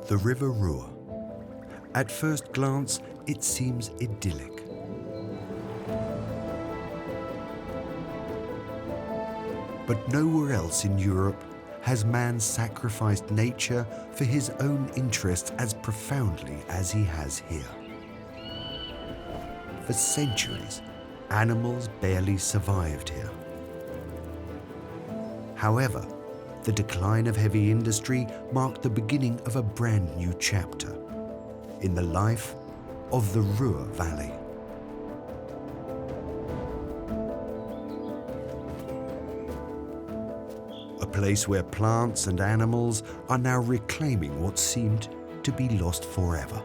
The River Ruhr. At first glance, it seems idyllic. But nowhere else in Europe has man sacrificed nature for his own interests as profoundly as he has here. For centuries, animals barely survived here. However, the decline of heavy industry marked the beginning of a brand new chapter in the life of the Ruhr Valley. A place where plants and animals are now reclaiming what seemed to be lost forever.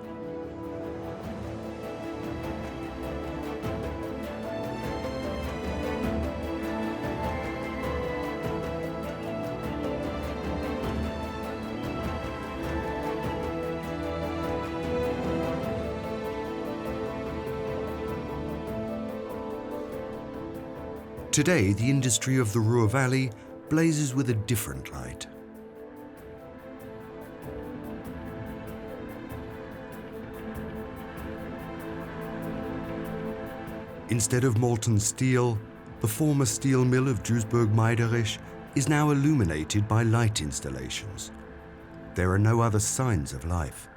Today, the industry of the Ruhr Valley blazes with a different light. Instead of molten steel, the former steel mill of Duisburg-Meiderich is now illuminated by light installations. There are no other signs of life.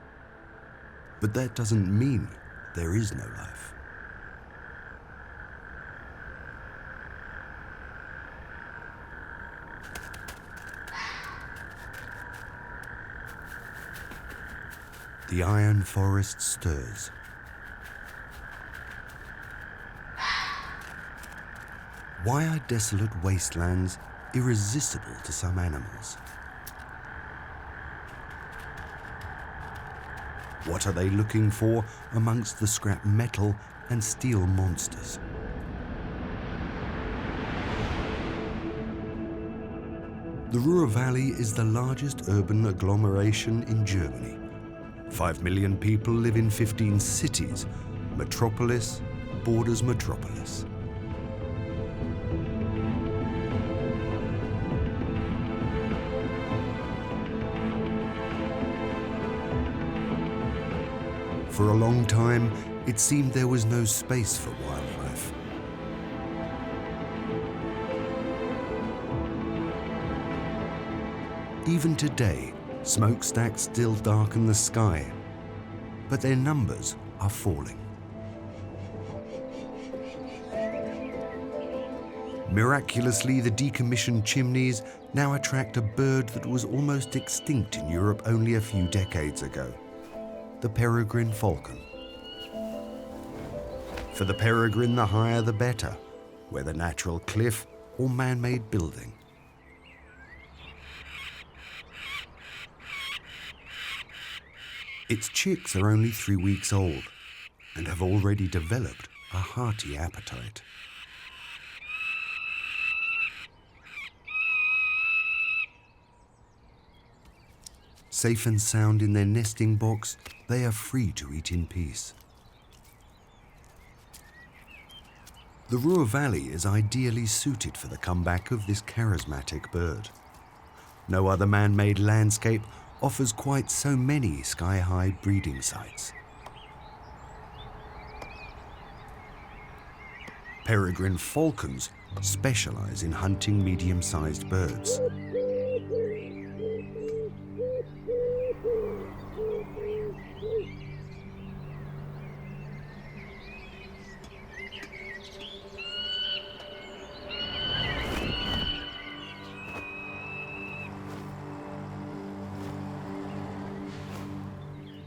But that doesn't mean there is no life. The iron forest stirs. Why are desolate wastelands irresistible to some animals? What are they looking for amongst the scrap metal and steel monsters? The Ruhr Valley is the largest urban agglomeration in Germany. 5 million people live in 15 cities. Metropolis borders metropolis. For a long time, it seemed there was no space for wildlife. Even today, smokestacks still darken the sky, but their numbers are falling. Miraculously, the decommissioned chimneys now attract a bird that was almost extinct in Europe only a few decades ago, the peregrine falcon. For the peregrine, the higher the better, whether natural cliff or man-made building. Its chicks are only 3 weeks old and have already developed a hearty appetite. Safe and sound in their nesting box, they are free to eat in peace. The Ruhr Valley is ideally suited for the comeback of this charismatic bird. No other man-made landscape offers quite so many sky-high breeding sites. Peregrine falcons specialize in hunting medium-sized birds.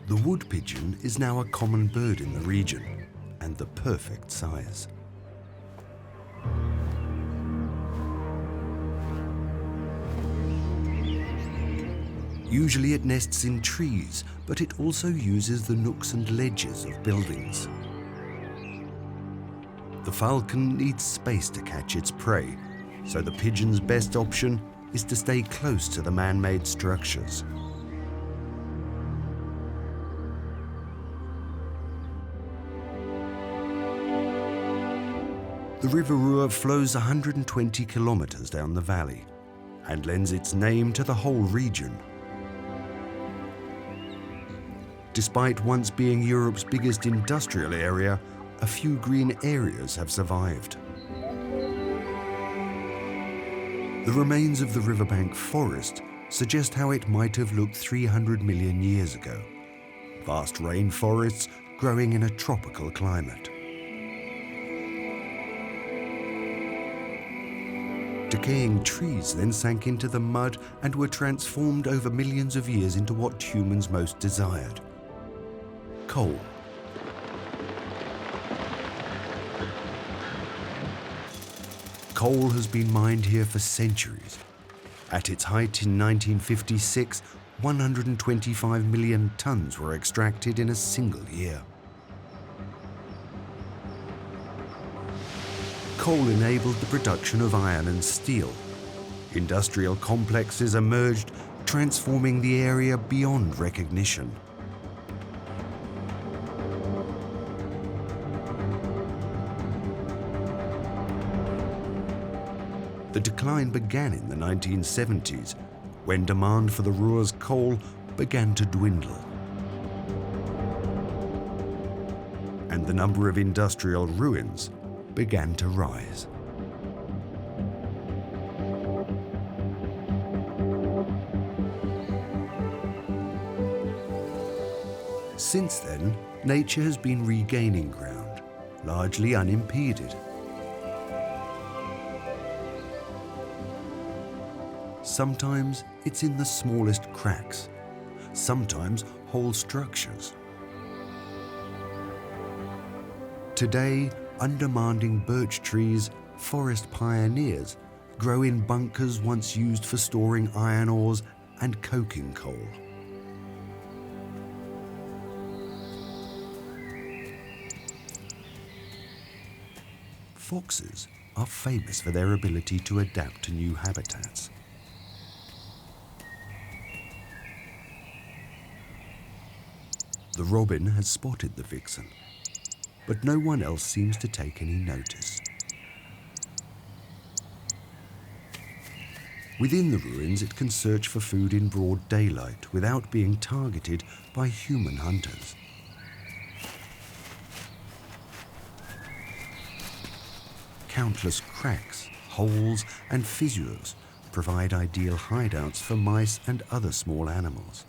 The wood pigeon is now a common bird in the region and the perfect size. Usually it nests in trees, but it also uses the nooks and ledges of buildings. The falcon needs space to catch its prey, so the pigeon's best option is to stay close to the man-made structures. The River Ruhr flows 120 kilometers down the valley and lends its name to the whole region. Despite once being Europe's biggest industrial area, a few green areas have survived. The remains of the riverbank forest suggest how it might have looked 300 million years ago. Vast rainforests growing in a tropical climate. Decaying trees then sank into the mud and were transformed over millions of years into what humans most desired: coal. Coal has been mined here for centuries. At its height in 1956, 125 million tons were extracted in a single year. Coal enabled the production of iron and steel. Industrial complexes emerged, transforming the area beyond recognition. The decline began in the 1970s, when demand for the Ruhr's coal began to dwindle. And the number of industrial ruins began to rise. Since then, nature has been regaining ground, largely unimpeded. Sometimes it's in the smallest cracks, sometimes whole structures. Today, undemanding birch trees, forest pioneers, grow in bunkers once used for storing iron ores and coking coal. Foxes are famous for their ability to adapt to new habitats. The robin has spotted the vixen, but no one else seems to take any notice. Within the ruins, it can search for food in broad daylight without being targeted by human hunters. Countless cracks, holes, and fissures provide ideal hideouts for mice and other small animals,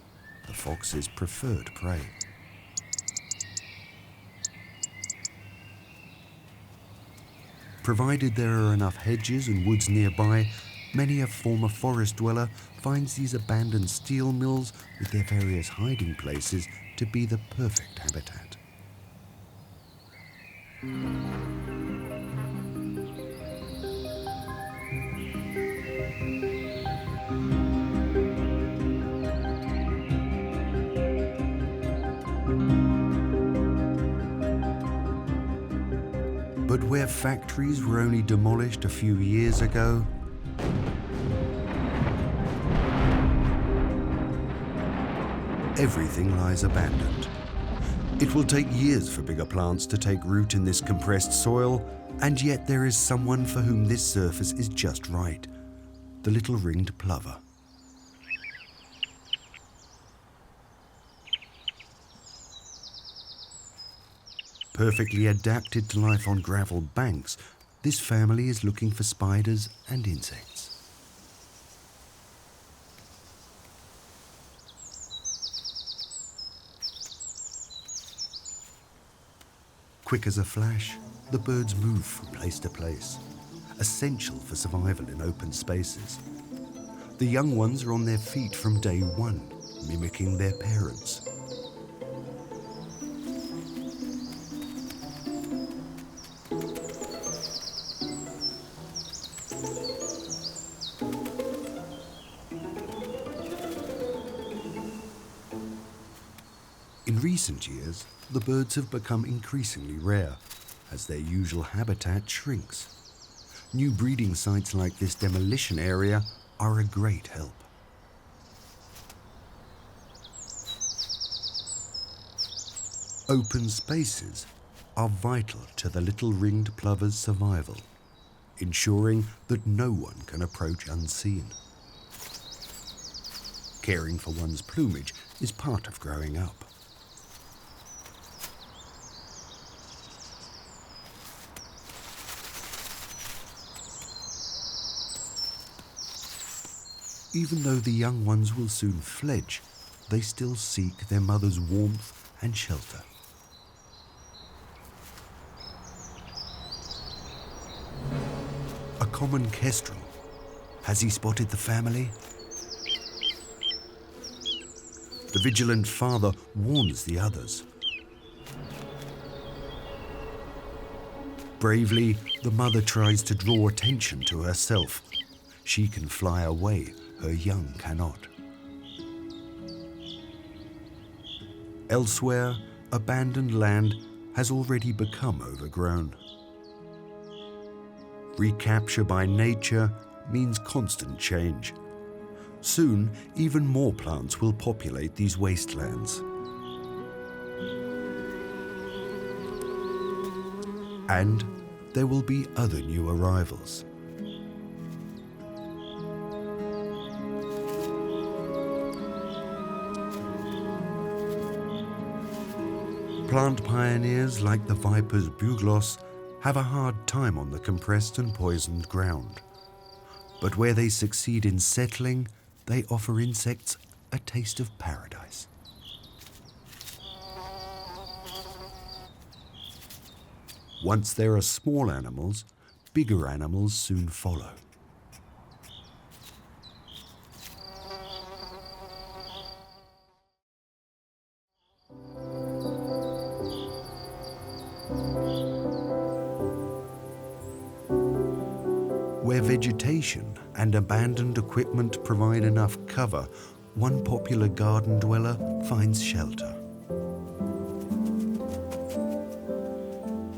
the fox's preferred prey. Provided there are enough hedges and woods nearby, many a former forest dweller finds these abandoned steel mills with their various hiding places to be the perfect habitat. But where factories were only demolished a few years ago, everything lies abandoned. It will take years for bigger plants to take root in this compressed soil, and yet there is someone for whom this surface is just right: the little ringed plover. Perfectly adapted to life on gravel banks, this family is looking for spiders and insects. Quick as a flash, the birds move from place to place, essential for survival in open spaces. The young ones are on their feet from day one, mimicking their parents. In recent years, the birds have become increasingly rare as their usual habitat shrinks. New breeding sites like this demolition area are a great help. Open spaces are vital to the little ringed plover's survival, ensuring that no one can approach unseen. Caring for one's plumage is part of growing up. Even though the young ones will soon fledge, they still seek their mother's warmth and shelter. A common kestrel. Has he spotted the family? The vigilant father warns the others. Bravely, the mother tries to draw attention to herself. She can fly away, her young cannot. Elsewhere, abandoned land has already become overgrown. Recapture by nature means constant change. Soon, even more plants will populate these wastelands. And there will be other new arrivals. Plant pioneers like the viper's bugloss have a hard time on the compressed and poisoned ground. But where they succeed in settling, they offer insects a taste of paradise. Once there are small animals, bigger animals soon follow. Where vegetation and abandoned equipment provide enough cover, one popular garden dweller finds shelter.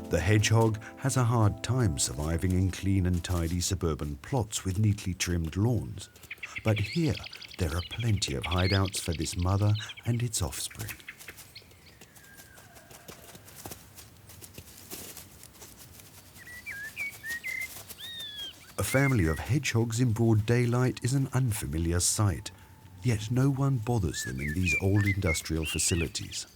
The hedgehog has a hard time surviving in clean and tidy suburban plots with neatly trimmed lawns. But here, there are plenty of hideouts for this mother and its offspring. A family of hedgehogs in broad daylight is an unfamiliar sight, yet no one bothers them in these old industrial facilities.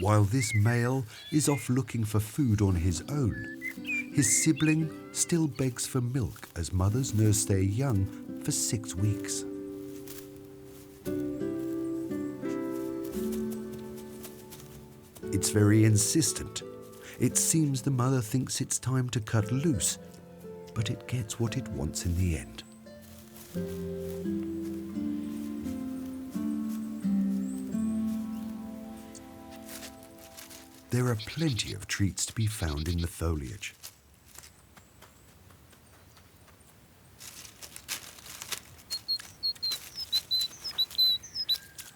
While this male is off looking for food on his own, his sibling still begs for milk as mothers nurse their young for 6 weeks. It's very insistent. It seems the mother thinks it's time to cut loose, but it gets what it wants in the end. There are plenty of treats to be found in the foliage.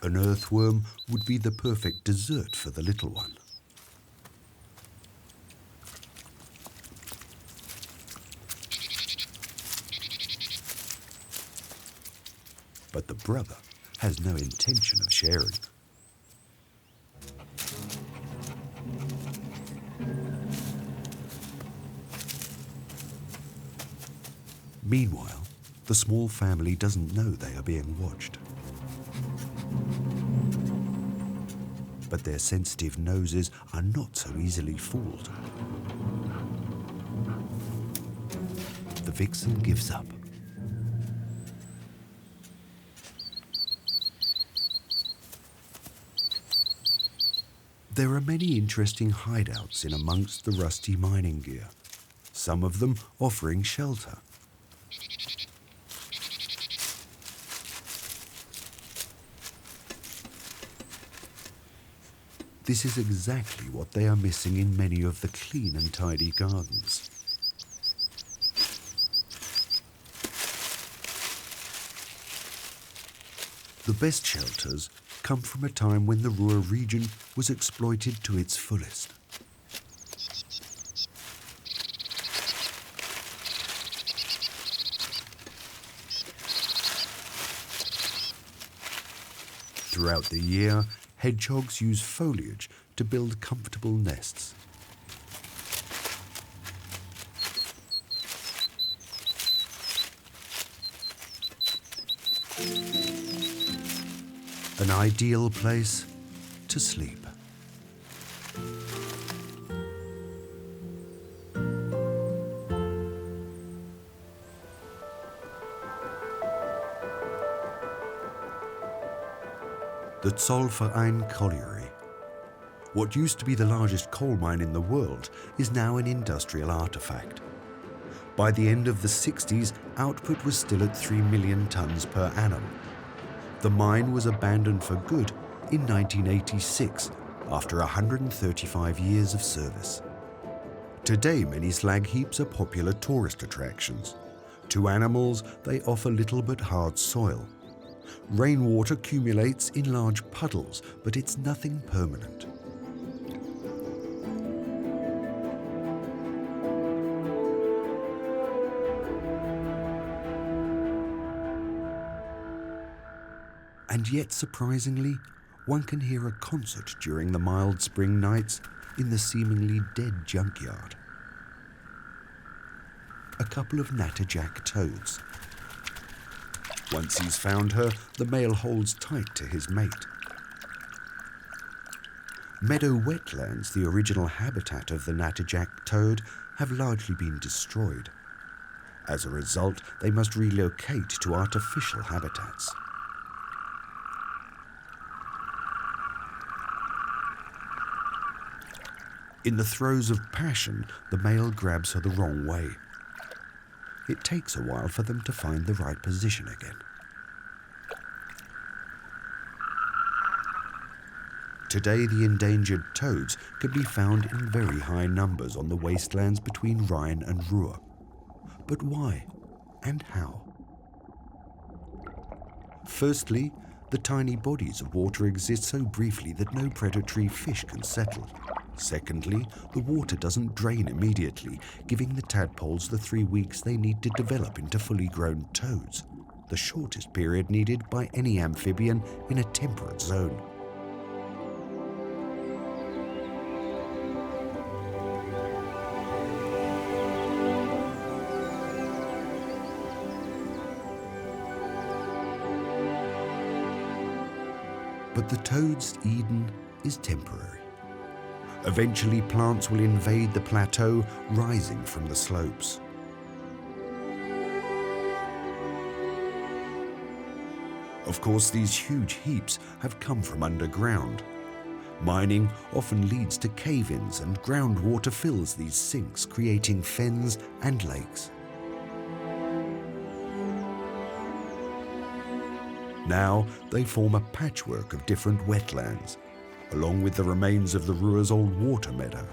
An earthworm would be the perfect dessert for the little one. But the brother has no intention of sharing. Meanwhile, the small family doesn't know they are being watched. But their sensitive noses are not so easily fooled. The vixen gives up. There are many interesting hideouts in amongst the rusty mining gear, some of them offering shelter. This is exactly what they are missing in many of the clean and tidy gardens. The best shelters come from a time when the Ruhr region was exploited to its fullest. Throughout the year, hedgehogs use foliage to build comfortable nests. An ideal place to sleep. the Zollverein Colliery. What used to be the largest coal mine in the world is now an industrial artifact. By the end of the 60s, output was still at 3 million tons per annum. The mine was abandoned for good in 1986, after 135 years of service. Today, many slag heaps are popular tourist attractions. To animals, they offer little but hard soil. Rainwater accumulates in large puddles, but it's nothing permanent. And yet, surprisingly, one can hear a concert during the mild spring nights in the seemingly dead junkyard. A couple of natterjack toads. Once he's found her, the male holds tight to his mate. Meadow wetlands, the original habitat of the natterjack toad, have largely been destroyed. As a result, they must relocate to artificial habitats. In the throes of passion, the male grabs her the wrong way. It takes a while for them to find the right position again. Today, the endangered toads can be found in very high numbers on the wastelands between Rhine and Ruhr. But why and how? Firstly, the tiny bodies of water exist so briefly that no predatory fish can settle. Secondly, the water doesn't drain immediately, giving the tadpoles the 3 weeks they need to develop into fully grown toads, the shortest period needed by any amphibian in a temperate zone. But the toad's Eden is temporary. Eventually, plants will invade the plateau, rising from the slopes. Of course, these huge heaps have come from underground. Mining often leads to cave-ins, and groundwater fills these sinks, creating fens and lakes. Now they form a patchwork of different wetlands, along with the remains of the Ruhr's old water meadow.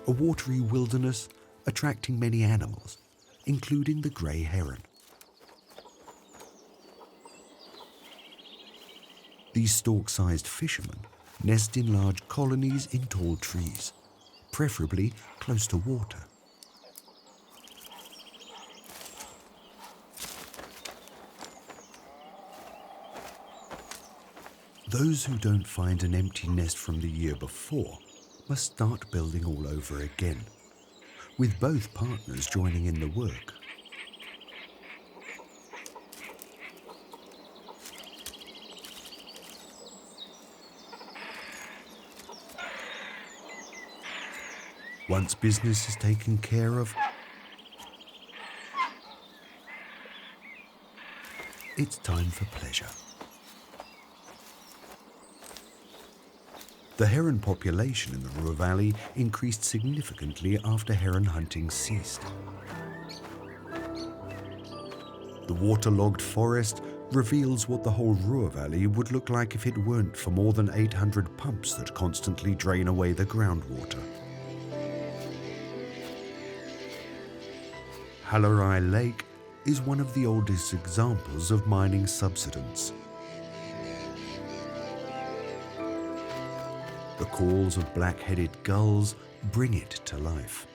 A watery wilderness attracting many animals, including the grey heron. These stork-sized fishermen nest in large colonies in tall trees, preferably close to water. Those who don't find an empty nest from the year before must start building all over again, with both partners joining in the work. Once business is taken care of, it's time for pleasure. The heron population in the Ruhr Valley increased significantly after heron hunting ceased. The waterlogged forest reveals what the whole Ruhr Valley would look like if it weren't for more than 800 pumps that constantly drain away the groundwater. Watery Lake is one of the oldest examples of mining subsidence. The calls of black-headed gulls bring it to life.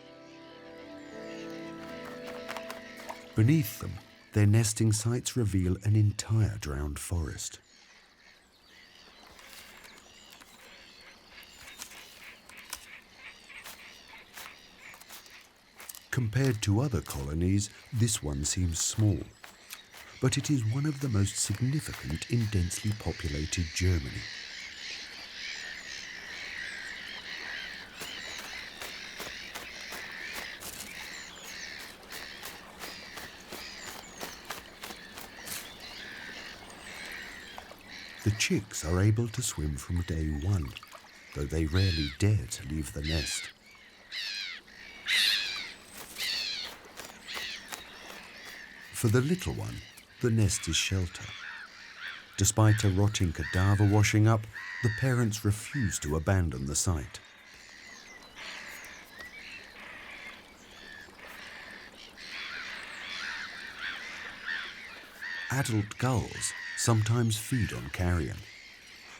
Beneath them, their nesting sites reveal an entire drowned forest. Compared to other colonies, this one seems small, but it is one of the most significant in densely populated Germany. The chicks are able to swim from day one, though they rarely dare to leave the nest. For the little one, the nest is shelter. Despite a rotting cadaver washing up, the parents refuse to abandon the site. Adult gulls sometimes feed on carrion,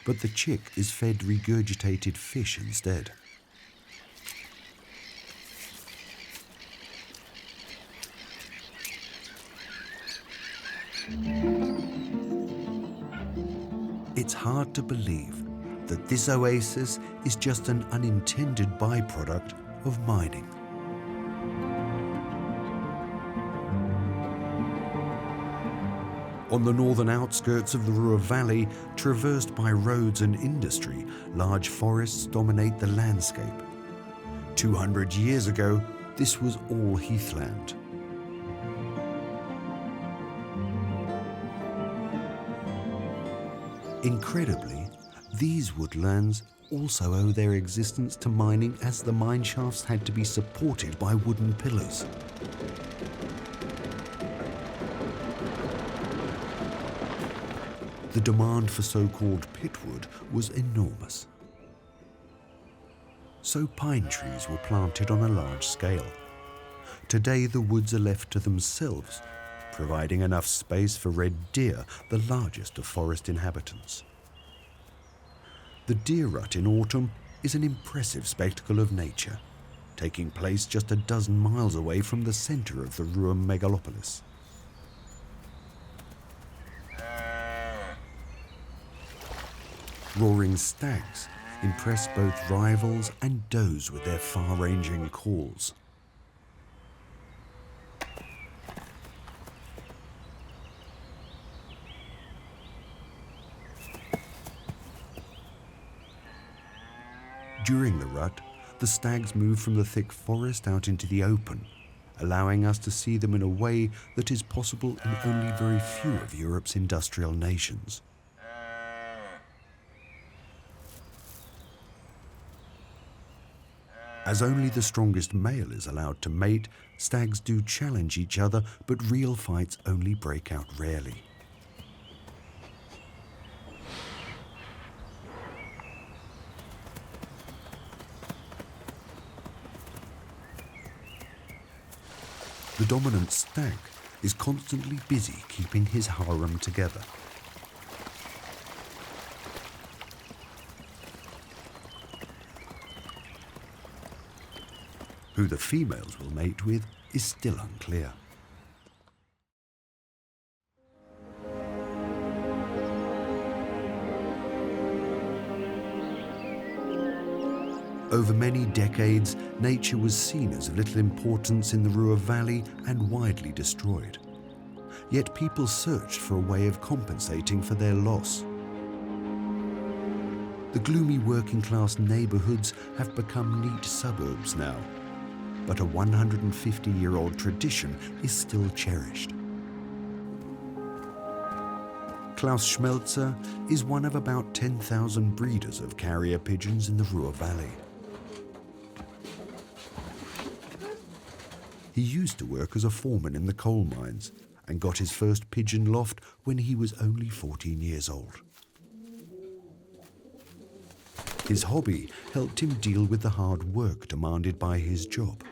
but the chick is fed regurgitated fish instead. It's hard to believe that this oasis is just an unintended byproduct of mining. On the northern outskirts of the Ruhr Valley, traversed by roads and industry, large forests dominate the landscape. 200 years ago, this was all heathland. Incredibly, these woodlands also owe their existence to mining, as the mine shafts had to be supported by wooden pillars. The demand for so-called pitwood was enormous. So pine trees were planted on a large scale. Today the woods are left to themselves, providing enough space for red deer, the largest of forest inhabitants. The deer rut in autumn is an impressive spectacle of nature, taking place just a dozen miles away from the center of the Ruhr megalopolis. Roaring stags impress both rivals and does with their far-ranging calls. During the rut, the stags move from the thick forest out into the open, allowing us to see them in a way that is possible in only very few of Europe's industrial nations. As only the strongest male is allowed to mate, stags do challenge each other, but real fights only break out rarely. The dominant stag is constantly busy keeping his harem together. Who the females will mate with is still unclear. Over many decades, nature was seen as of little importance in the Ruhr Valley and widely destroyed. Yet people searched for a way of compensating for their loss. The gloomy working-class neighborhoods have become neat suburbs now, but a 150-year-old tradition is still cherished. Klaus Schmelzer is one of about 10,000 breeders of carrier pigeons in the Ruhr Valley. He used to work as a foreman in the coal mines and got his first pigeon loft when he was only 14 years old. His hobby helped him deal with the hard work demanded by his job.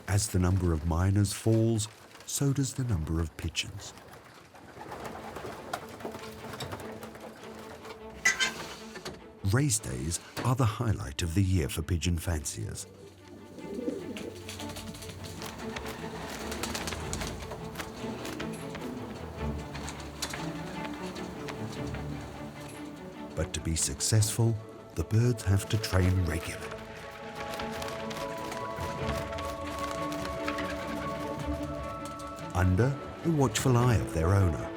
As the number of miners falls, so does the number of pigeons. Race days are the highlight of the year for pigeon fanciers. But to be successful, the birds have to train regularly. Under the watchful eye of their owner.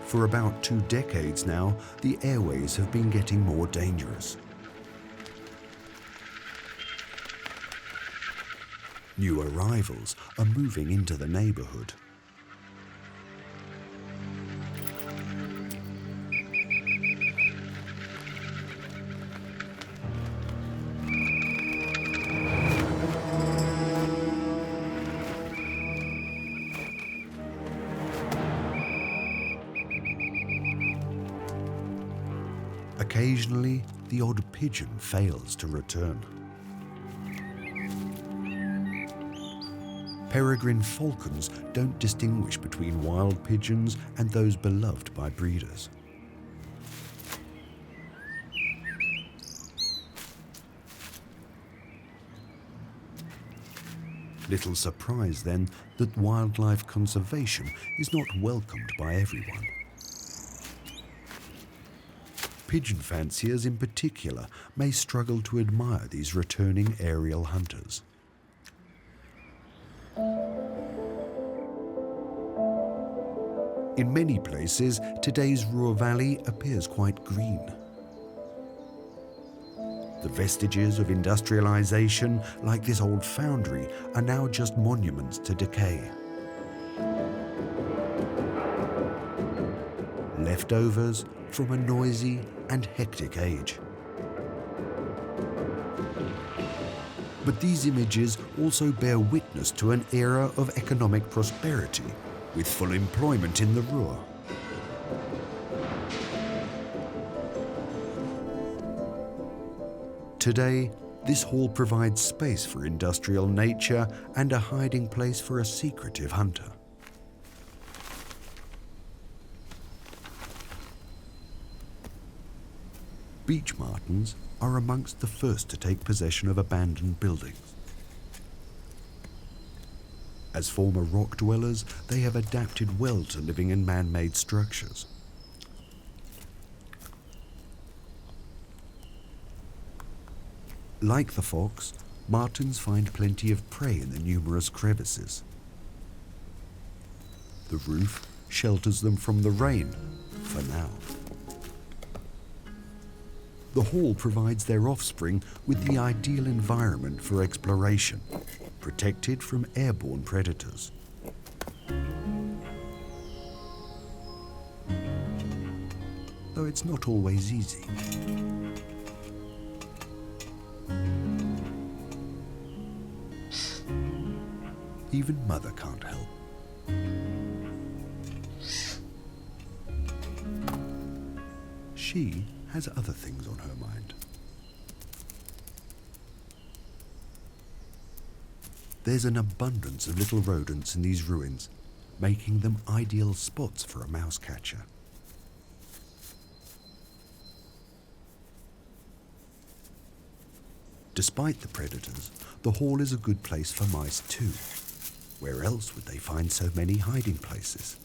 For about 2 decades now, the airways have been getting more dangerous. New arrivals are moving into the neighborhood. Occasionally, the odd pigeon fails to return. Peregrine falcons don't distinguish between wild pigeons and those beloved by breeders. Little surprise then that wildlife conservation is not welcomed by everyone. Pigeon fanciers in particular may struggle to admire these returning aerial hunters. In many places, today's Ruhr Valley appears quite green. The vestiges of industrialization, like this old foundry, are now just monuments to decay. Leftovers from a noisy and hectic age. But these images also bear witness to an era of economic prosperity, with full employment in the Ruhr. Today, this hall provides space for industrial nature and a hiding place for a secretive hunter. Beech martens are amongst the first to take possession of abandoned buildings. As former rock dwellers, they have adapted well to living in man-made structures. Like the fox, martens find plenty of prey in the numerous crevices. The roof shelters them from the rain, for now. The hall provides their offspring with the ideal environment for exploration, protected from airborne predators. Though it's not always easy. Even Mother can't help. She has other things on her mind. There's an abundance of little rodents in these ruins, making them ideal spots for a mouse catcher. Despite the predators, the hall is a good place for mice too. Where else would they find so many hiding places?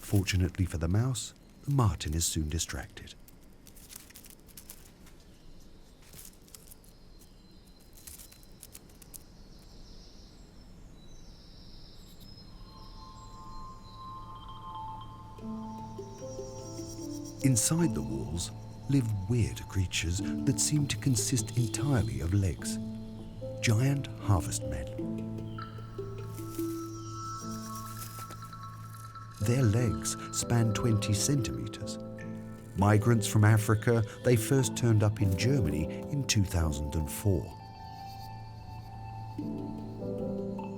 Fortunately for the mouse, the marten is soon distracted. Inside the walls live weird creatures that seem to consist entirely of legs. Giant harvest men. Their legs span 20 centimeters. Migrants from Africa, they first turned up in Germany in 2004.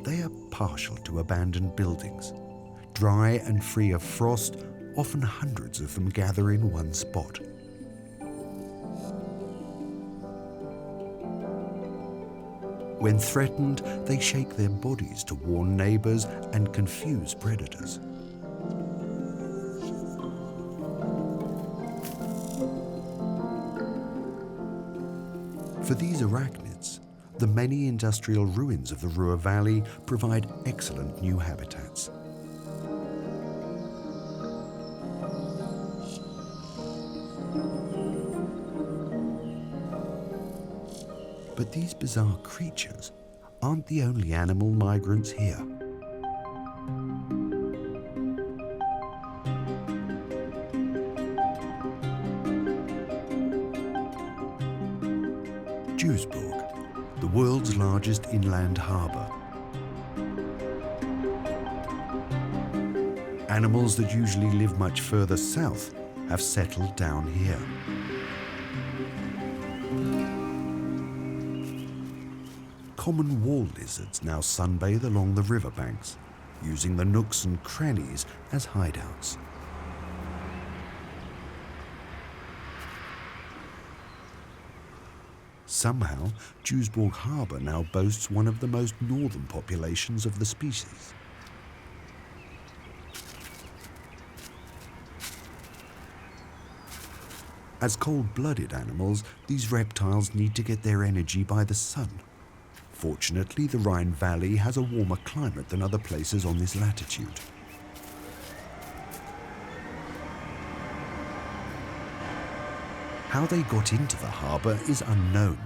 They are partial to abandoned buildings. Dry and free of frost, often hundreds of them gather in one spot. When threatened, they shake their bodies to warn neighbors and confuse predators. For these arachnids, the many industrial ruins of the Ruhr Valley provide excellent new habitats. But these bizarre creatures aren't the only animal migrants here. Duisburg, the world's largest inland harbour. Animals that usually live much further south have settled down here. Common wall lizards now sunbathe along the riverbanks, using the nooks and crannies as hideouts. Somehow, Duisburg Harbour now boasts one of the most northern populations of the species. As cold-blooded animals, these reptiles need to get their energy by the sun. Fortunately, the Ruhr Valley has a warmer climate than other places on this latitude. How they got into the harbour is unknown.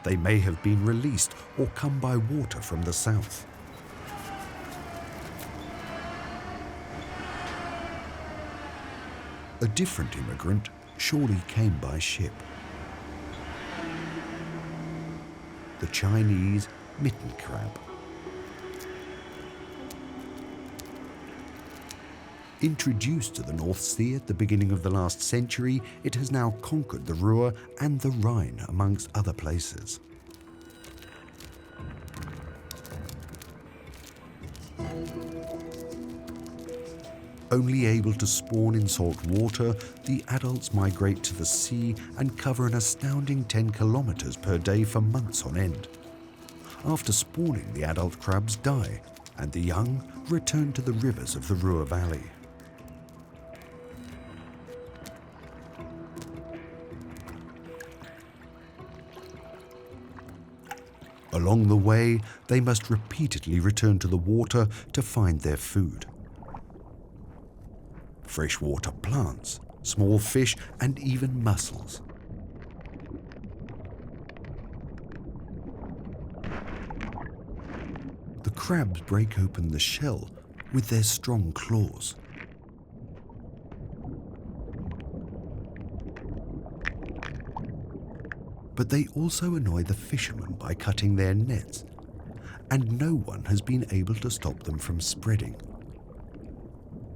They may have been released or come by water from the south. A different immigrant surely came by ship. The Chinese mitten crab. Introduced to the North Sea at the beginning of the last century, it has now conquered the Ruhr and the Rhine, amongst other places. Only able to spawn in salt water, the adults migrate to the sea and cover an astounding 10 kilometers per day for months on end. After spawning, the adult crabs die, and the young return to the rivers of the Ruhr Valley. Along the way, they must repeatedly return to the water to find their food. Freshwater plants, small fish, and even mussels. The crabs break open the shell with their strong claws. But they also annoy the fishermen by cutting their nets, and no one has been able to stop them from spreading.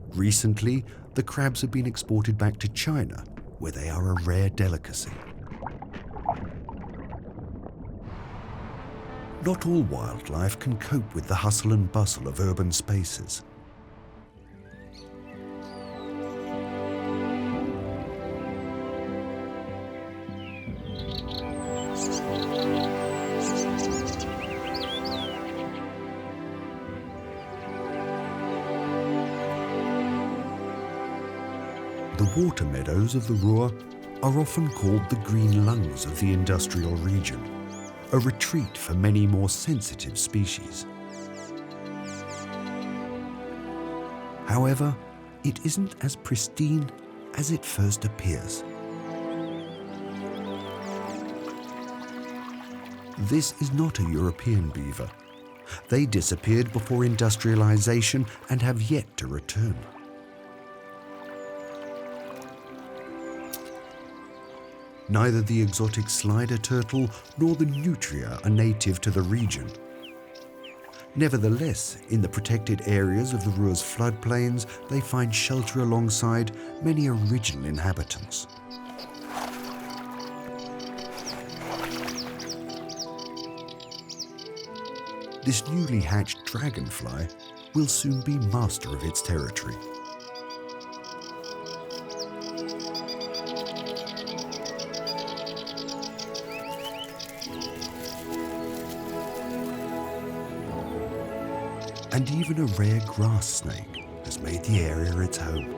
Recently, the crabs have been exported back to China, where they are a rare delicacy. Not all wildlife can cope with the hustle and bustle of urban spaces. The water meadows of the Ruhr are often called the green lungs of the industrial region, a retreat for many more sensitive species. However, it isn't as pristine as it first appears. This is not a European beaver. They disappeared before industrialization and have yet to return. Neither the exotic slider turtle nor the nutria are native to the region. Nevertheless, in the protected areas of the Ruhr's floodplains, they find shelter alongside many original inhabitants. This newly hatched dragonfly will soon be master of its territory. And even a rare grass snake has made the area its home.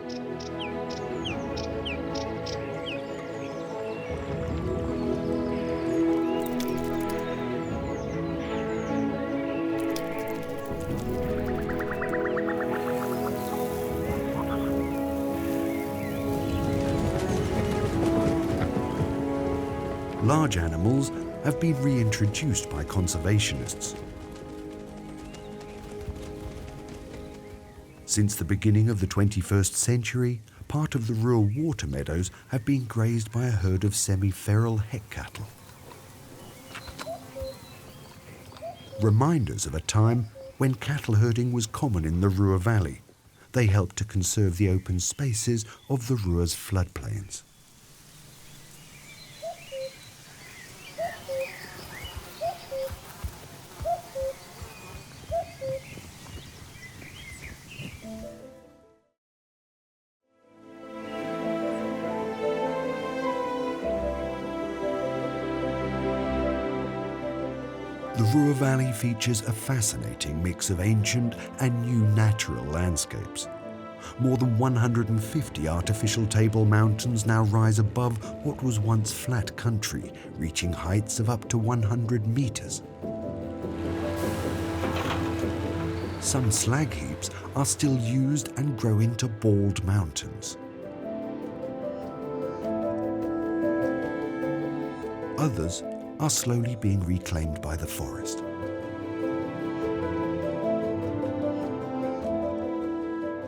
Large animals have been reintroduced by conservationists, Since the beginning of the 21st century, part of the Ruhr water meadows have been grazed by a herd of semi-feral heck cattle. Reminders of a time when cattle herding was common in the Ruhr Valley. They helped to conserve the open spaces of the Ruhr's floodplains. The Ruhr Valley features a fascinating mix of ancient and new natural landscapes. More than 150 artificial table mountains now rise above what was once flat country, reaching heights of up to 100 meters. Some slag heaps are still used and grow into bald mountains. Others are slowly being reclaimed by the forest.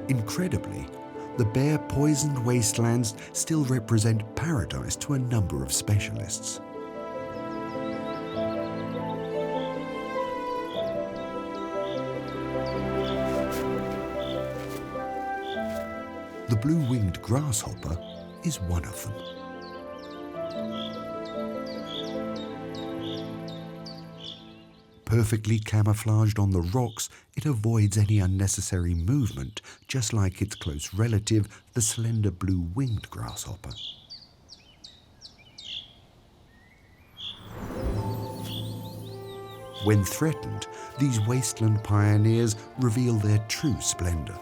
Incredibly, the bare poisoned wastelands still represent paradise to a number of specialists. The blue-winged grasshopper is one of them. Perfectly camouflaged on the rocks, it avoids any unnecessary movement, just like its close relative, the slender blue-winged grasshopper. When threatened, these wasteland pioneers reveal their true splendor.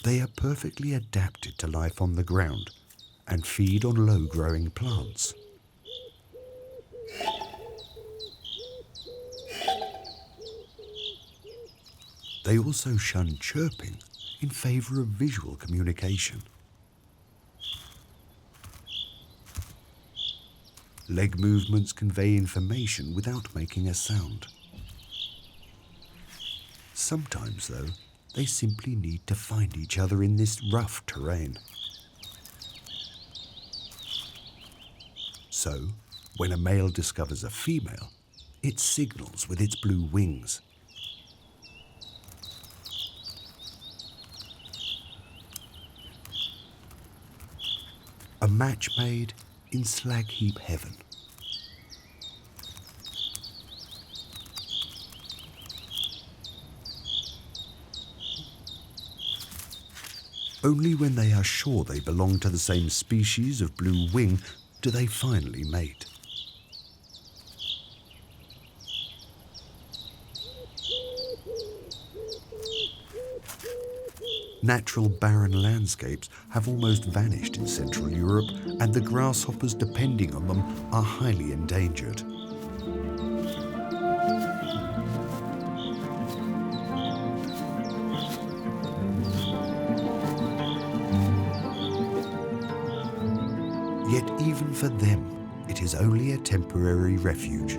They are perfectly adapted to life on the ground and feed on low-growing plants. They also shun chirping in favor of visual communication. Leg movements convey information without making a sound. Sometimes, though, they simply need to find each other in this rough terrain. So, when a male discovers a female, it signals with its blue wings. A match made in slag heap heaven. Only when they are sure they belong to the same species of blue wing do they finally mate. Natural barren landscapes have almost vanished in Central Europe, and the grasshoppers depending on them are highly endangered. Yet even for them, it is only a temporary refuge.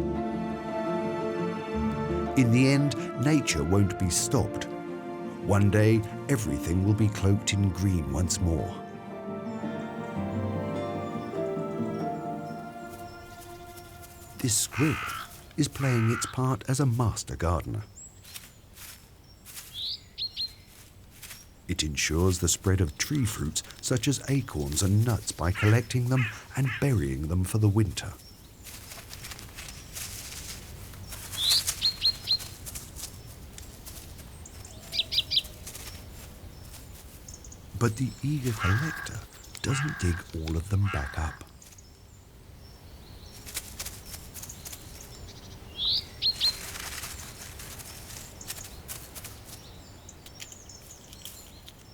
In the end, nature won't be stopped. One day, everything will be cloaked in green once more. This squid is playing its part as a master gardener. It ensures the spread of tree fruits such as acorns and nuts by collecting them and burying them for the winter. But the eager collector doesn't dig all of them back up.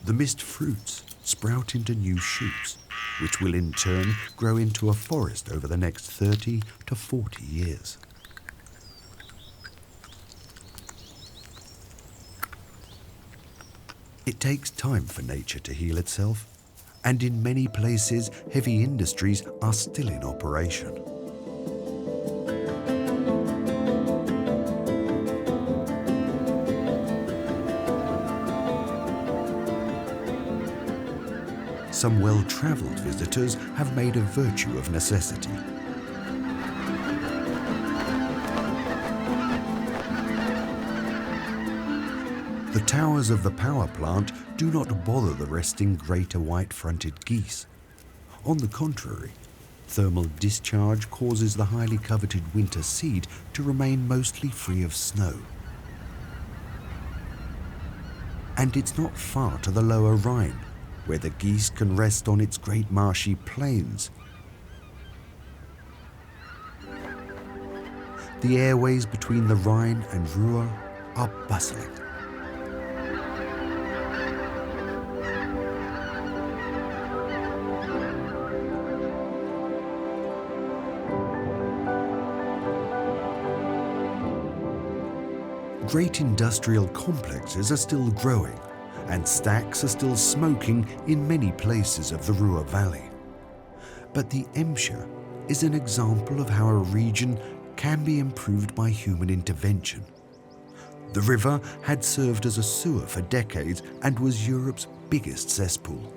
The missed fruits sprout into new shoots, which will in turn grow into a forest over the next 30 to 40 years. It takes time for nature to heal itself, and in many places, heavy industries are still in operation. some well-travelled visitors have made a virtue of necessity. The towers of the power plant do not bother the resting greater white-fronted geese. On the contrary, thermal discharge causes the highly coveted winter seed to remain mostly free of snow. And it's not far to the lower Rhine, where the geese can rest on its great marshy plains. The airways between the Rhine and Ruhr are bustling. Great industrial complexes are still growing, and stacks are still smoking in many places of the Ruhr Valley. But the Emscher is an example of how a region can be improved by human intervention. The river had served as a sewer for decades and was Europe's biggest cesspool.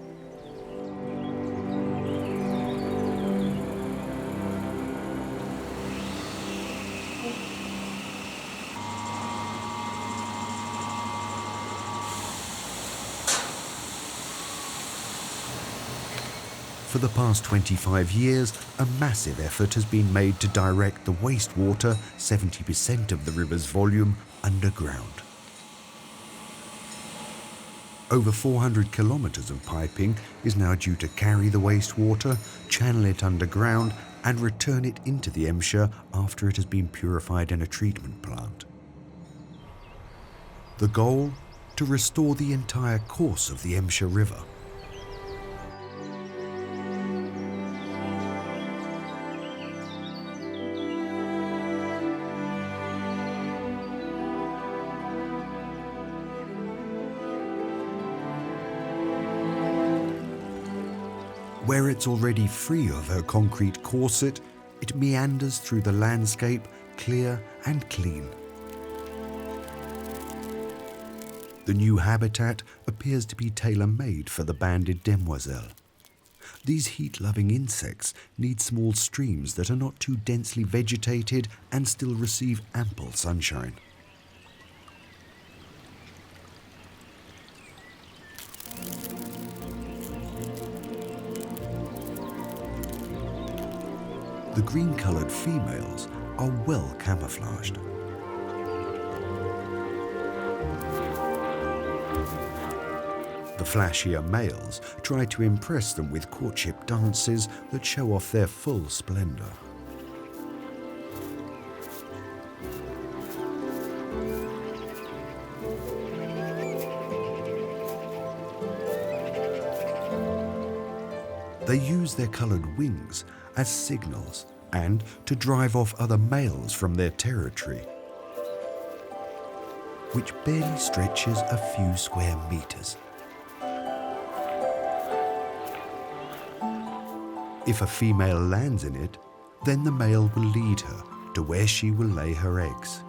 For the past 25 years, a massive effort has been made to direct the wastewater, 70% of the river's volume, underground. Over 400 kilometers of piping is now due to carry the wastewater, channel it underground, and return it into the Emscher after it has been purified in a treatment plant. The goal? To restore the entire course of the Emscher River. Where it's already free of her concrete corset, it meanders through the landscape, clear and clean. The new habitat appears to be tailor-made for the banded demoiselle. These heat-loving insects need small streams that are not too densely vegetated and still receive ample sunshine. The green-coloured females are well camouflaged. The flashier males try to impress them with courtship dances that show off their full splendour. They use their coloured wings as signals and to drive off other males from their territory, which barely stretches a few square meters. If a female lands in it, then the male will lead her to where she will lay her eggs.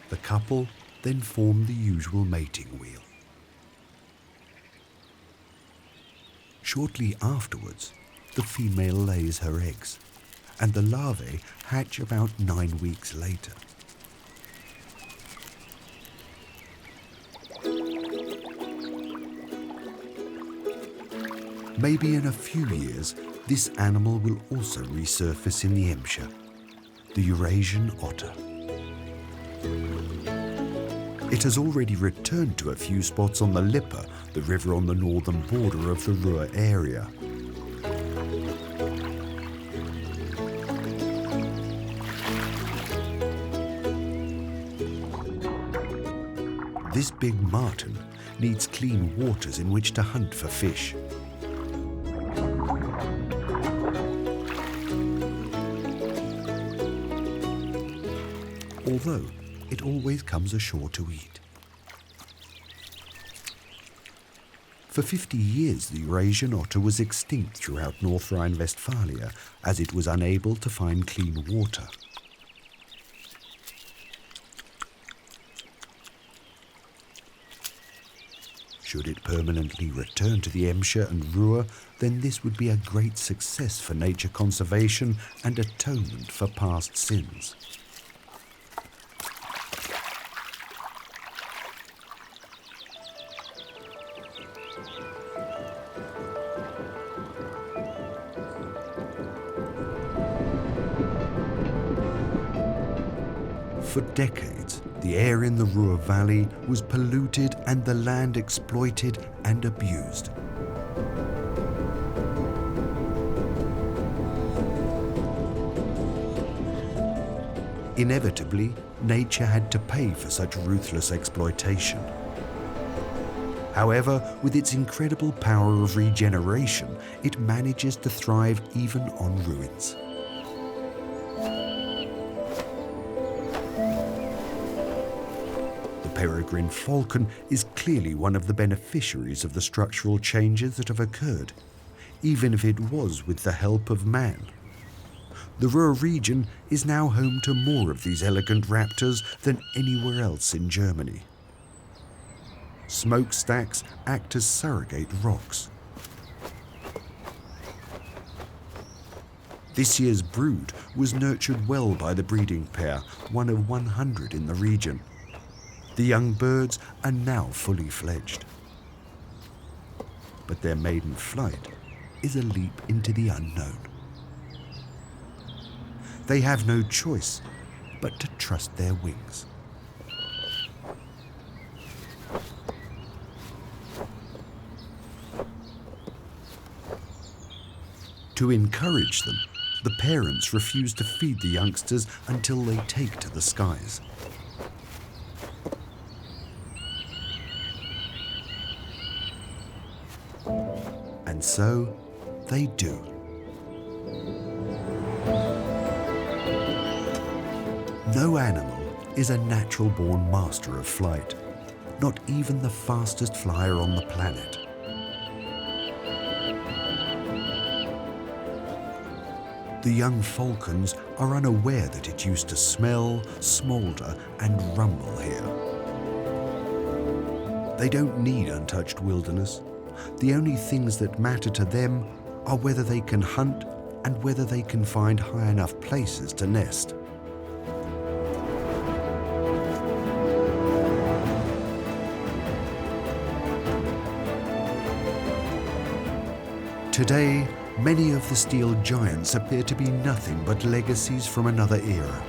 The couple then form the usual mating wheel. Shortly afterwards, the female lays her eggs, and the larvae hatch about 9 weeks later. Maybe in a few years, this animal will also resurface in the Emscher, the Eurasian otter. It has already returned to a few spots on the Lippe, the river on the northern border of the Ruhr area. This big marten needs clean waters in which to hunt for fish. Although it always comes ashore to eat. For 50 years, the Eurasian otter was extinct throughout North Rhine-Westphalia as it was unable to find clean water. Should it permanently return to the Emscher and Ruhr, then this would be a great success for nature conservation and atonement for past sins. For decades, the air in the Ruhr Valley was polluted and the land exploited and abused. Inevitably, nature had to pay for such ruthless exploitation. However, with its incredible power of regeneration, it manages to thrive even on ruins. The peregrine falcon is clearly one of the beneficiaries of the structural changes that have occurred, even if it was with the help of man. The Ruhr region is now home to more of these elegant raptors than anywhere else in Germany. Smokestacks act as surrogate rocks. This year's brood was nurtured well by the breeding pair, one of 100 in the region. The young birds are now fully fledged. But their maiden flight is a leap into the unknown. They have no choice but to trust their wings. To encourage them, the parents refuse to feed the youngsters until they take to the skies. And so they do. No animal is a natural-born master of flight, not even the fastest flyer on the planet. The young falcons are unaware that it used to smell, smoulder, and rumble here. They don't need untouched wilderness. The only things that matter to them are whether they can hunt and whether they can find high enough places to nest. Today, many of the steel giants appear to be nothing but legacies from another era.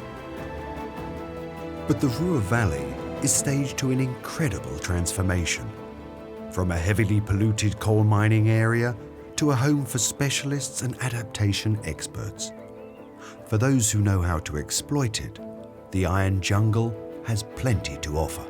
But the Ruhr Valley is staged to an incredible transformation. From a heavily polluted coal mining area to a home for specialists and adaptation experts. For those who know how to exploit it, the Iron Jungle has plenty to offer.